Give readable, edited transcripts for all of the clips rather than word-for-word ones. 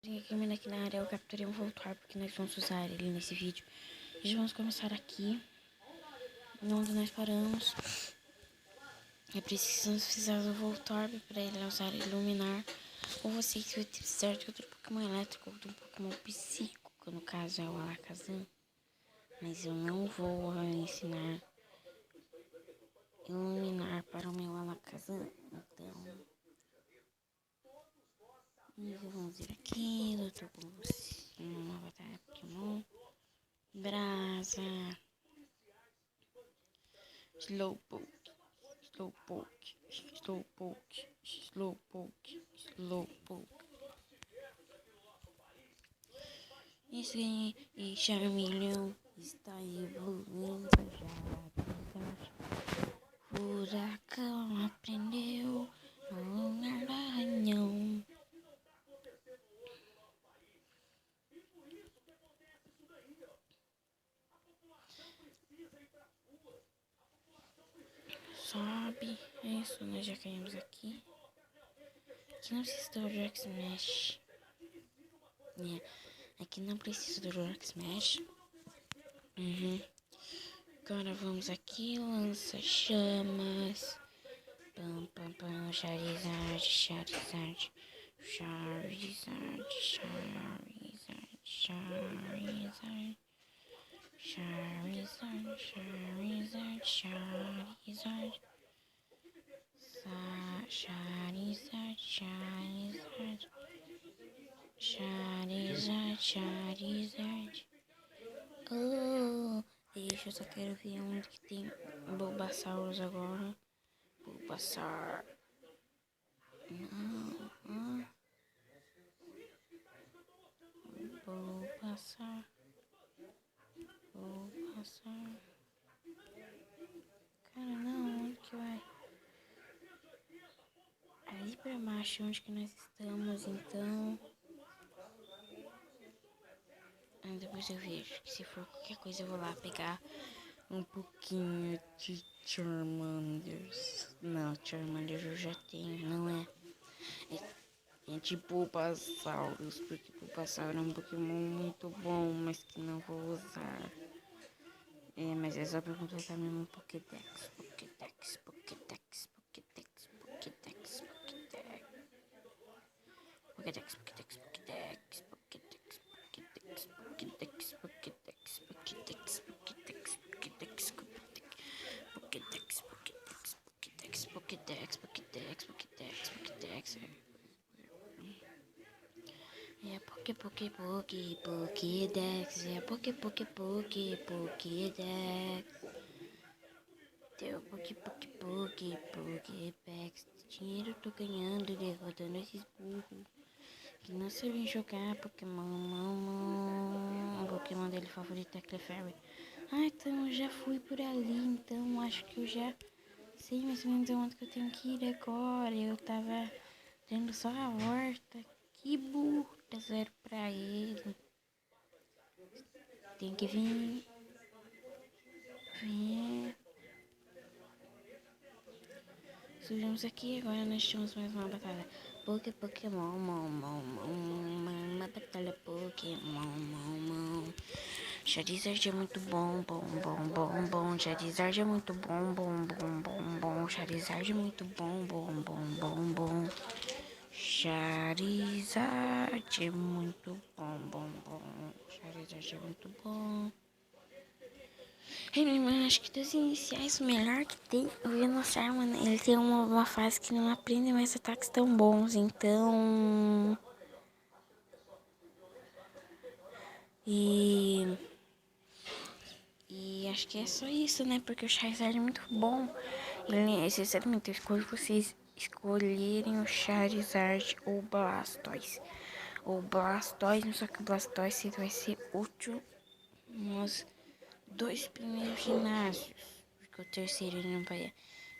Aqui na área eu capturei um Voltorb porque nós vamos usar ele nesse vídeo. E vamos começar aqui, onde nós paramos. É preciso precisar do Voltorb para ele usar Iluminar. Ou você que vai precisar de outro Pokémon elétrico ou de um Pokémon psíquico, que no caso é o Alakazam. Mas eu não vou ensinar Iluminar para o meu Alakazam. Então, vamos ver aqui, Dr. Blues, uma batalha Pokémon. Brasa, Slowpoke, Slowpoke, Slowpoke, Slowpoke, Slowpoke. Isso aí, e Charmeleon está evoluindo já. Furacão aprendeu no lugar do arranhão. Sobe, isso, nós já caímos aqui. Aqui não precisa do Rock Smash. Aqui não precisa do Rock Smash. Agora vamos aqui, lança chamas. Pam, pam, pam, Charizard, Charizard, Charizard, Charizard, Charizard, Charizard, Charizard, Charizard, Charizard, Charizard, Charizard, Charizard. Oh, deixa, eu só quero ver onde que tem Bulbasaurus agora. Bulbasaur. Não, Bulbasaur. Bulbasaur. Cara, não, onde que vai? Ali pra baixo, onde que nós estamos, então. Depois eu vejo, que se for qualquer coisa eu vou lá pegar um pouquinho de Charmanders. Não, Charmanders eu já tenho, não é? É tipo Bulbasaurus, porque Bulbasaur é um Pokémon muito bom, mas que não vou usar. Mas é só pra completar mesmo Pokédex, Pokédex, Pokédex, Pokédex, Pokédex, Pokédex. Pokédex, Pokédex, Pokédex, Pokédex, Pokédex, Pokédex, Pokédex, Pokédex, Pokédex, Pokédex, Pokédex, Pokédex, Pokédex, Pokédex, Pokédex, Pokédex. É Pokédex, é Pokédex. Teu Pokédex. Dinheiro tô ganhando, derrotando esses burros que não sabem jogar Pokémon. O Pokémon dele favorito é Clefairy. Então eu já fui por ali, então acho que eu já sei mais ou menos onde que eu tenho que ir agora. Eu tava dando só a volta. Que burro, dá 0 pra ele. Tem que vir. Subimos aqui, agora nós temos mais uma batalha. Pokémon, uma batalha Pokémon. Charizard é muito bom. Charizard é muito bom. Charizard é muito bom. Charizard é muito bom. Charizard é muito bom. Eu acho que dos iniciais o melhor que tem, o Venusaur, mano, ele tem uma fase que não aprende mais ataques tão bons, então. E acho que é só isso, né? Porque o Charizard é muito bom. Ele, sinceramente, eu escolho vocês escolherem o Charizard ou o Blastoise. Ou Blastoise, só que o Blastoise vai ser útil nos 2 primeiros ginásios. Porque o terceiro ele não vai.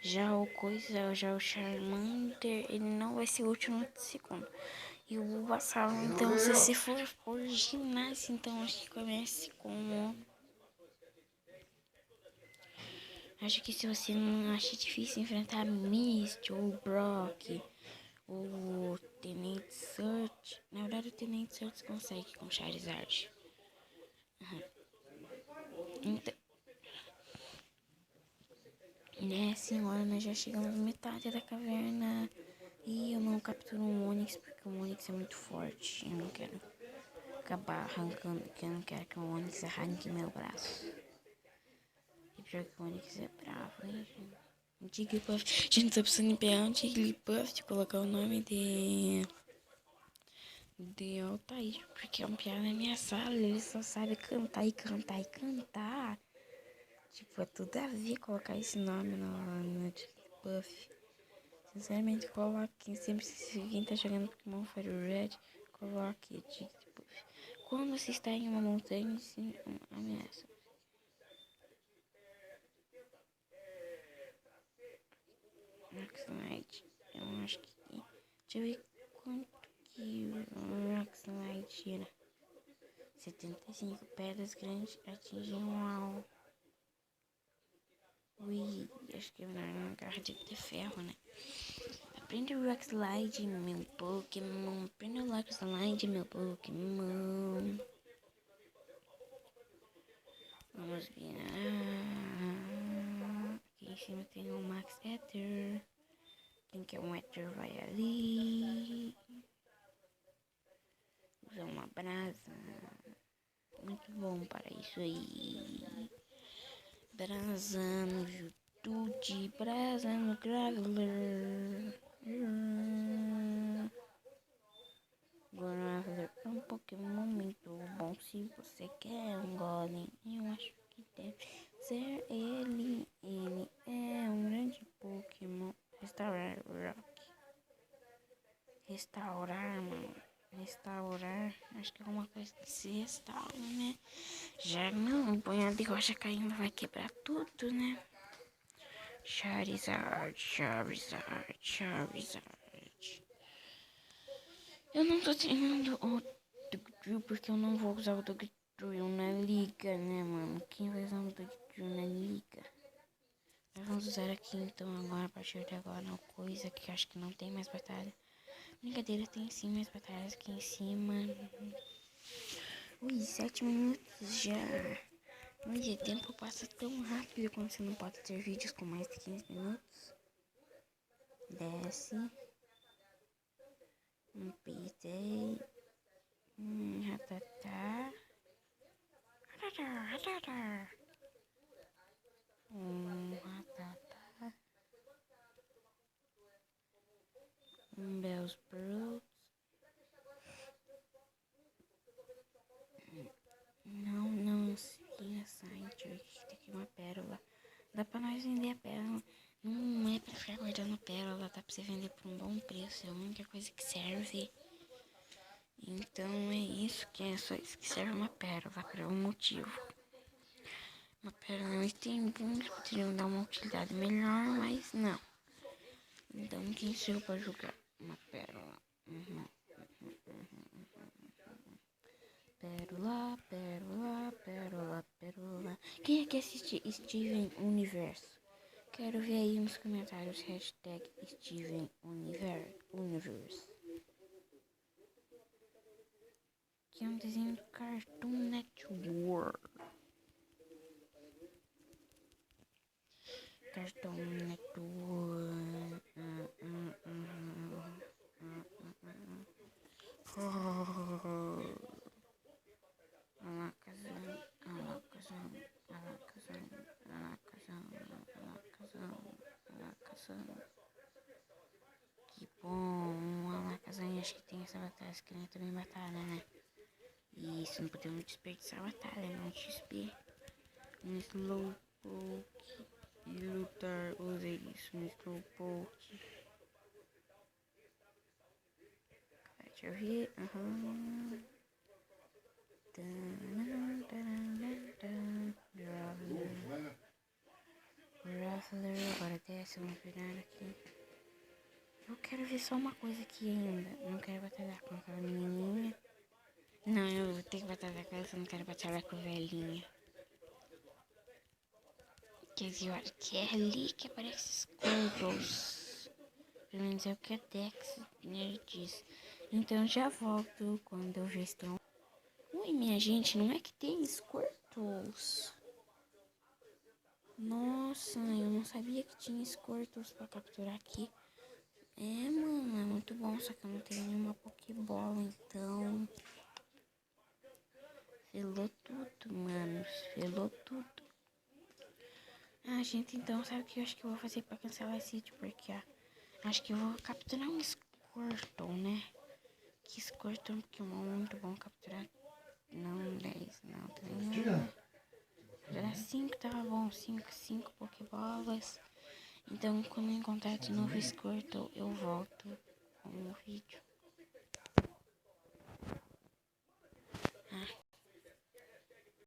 Já o Charmander, ele não vai ser útil no segundo. E o Bulbasaur, então, se você for por ginásio, então acho que comece com. Acho que se você não acha difícil enfrentar Misty ou Brock ou Tenente Search, na verdade agora o Tenente Surtos consegue com Charizard. Então, nessa hora nós já chegamos na metade da caverna. E eu não capturo um Onix porque o Onix é muito forte. Eu não quero acabar arrancando, porque eu não quero que o Onix arranque meu braço. E pior que o Onix é bravo, hein, gente? Jigglypuff. Gente, tô precisando pegar um Jigglypuff de colocar o nome de Altair, porque é um piada na minha sala, ele só sabe cantar e cantar e cantar. Tipo, é tudo a ver colocar esse nome no Jigglypuff. Sinceramente, coloque sempre se quem tá jogando Pokémon Fire Red, coloque Jigglypuff. Quando você está em uma montanha, sim, uma ameaça. Rockslide, eu acho que... Deixa eu ver quanto que o Rockslide tira. 75 pedras grandes atingem um alvo. Ui, acho que é melhor uma garra de ferro, né? Aprende o Rockslide, meu Pokémon. Aprende o Rockslide, meu Pokémon. Vamos virar. Aqui em cima tem o Max Ether. Quem quer um Ether vai ali. Usa uma brasa. Muito bom para isso aí. Brasa no Jutude. Brasa no Graveler. Graveler é um Pokémon muito bom. Se você quer um Golem, eu acho que deve ser ele. Ele é um grande Pokémon. Restaurar Rock. Restaurar, mano. Restaurar. Acho que é alguma coisa que se restaura, né? Já não, o punhado de rocha caindo vai quebrar tudo, né? Charizard, Charizard, Charizard. Eu não tô treinando o Dugtrio porque eu não vou usar o Dugtrio na liga, né, mano? Quem vai usar o Dugtrio na liga? Nós vamos usar aqui então agora, a partir de agora, uma coisa que acho que não tem mais batalha. Brincadeira, tem sim mais batalhas aqui em cima. Ui, 7 minutos já. Ui, o tempo passa tão rápido quando você não pode ter vídeos com mais de 15 minutos. Desce. Pitei. Ratatá. Ratatá, ratatá. Ratatá. Bellsprout. Não segui a site. Tem aqui uma pérola. Dá pra nós vender a pérola. Não é pra ficar guardando pérola. Dá pra você vender por um bom preço. É a única coisa que serve. Então é isso que é só isso que serve uma pérola. Por um motivo. Uma pérola não tem bons. Poderiam dar uma utilidade melhor, mas não. Então quem sou eu pra julgar? Uma pérola. Pérola, pérola, pérola, pérola. Quem é que assiste Steven Universo? Quero ver aí nos comentários hashtag Steven Universe. Que é um desenho do Cartoon Network. Cartoon Network. Que bom, a Alakazam acho que tem essa batalha, que nem também batalha, né? E isso, não podemos desperdiçar a batalha, não XP. Um Slowpoke e lutar, usei isso no Slowpoke. Deixa eu ver, Ruffler, agora desce, vamos virar aqui. Eu quero ver só uma coisa aqui ainda. Não quero batalhar com aquela menininha. Não, eu vou ter que batalhar com ela, eu não quero batalhar com a velhinha. Quer dizer, eu acho que é ali que aparece Squirtles. Pelo menos é o que a Dex diz. Então já volto quando eu já estou. Ui, minha gente, não é que tem Squirtles? Nossa, eu não sabia que tinha Squirtles pra capturar aqui. É, mano, é muito bom, só que eu não tenho nenhuma Pokébola, então... Felou tudo, mano, felou tudo. Ah, gente, então sabe o que eu acho que eu vou fazer pra cancelar esse vídeo? Porque, acho que eu vou capturar um Squirtle, né? Que Squirtle é um Pokémon muito bom capturar. Não, 10, não, também não. Era 5, tava bom, 5 Pokébolas. Então, quando eu encontrar de novo Squirtle, eu volto com o vídeo. Ah.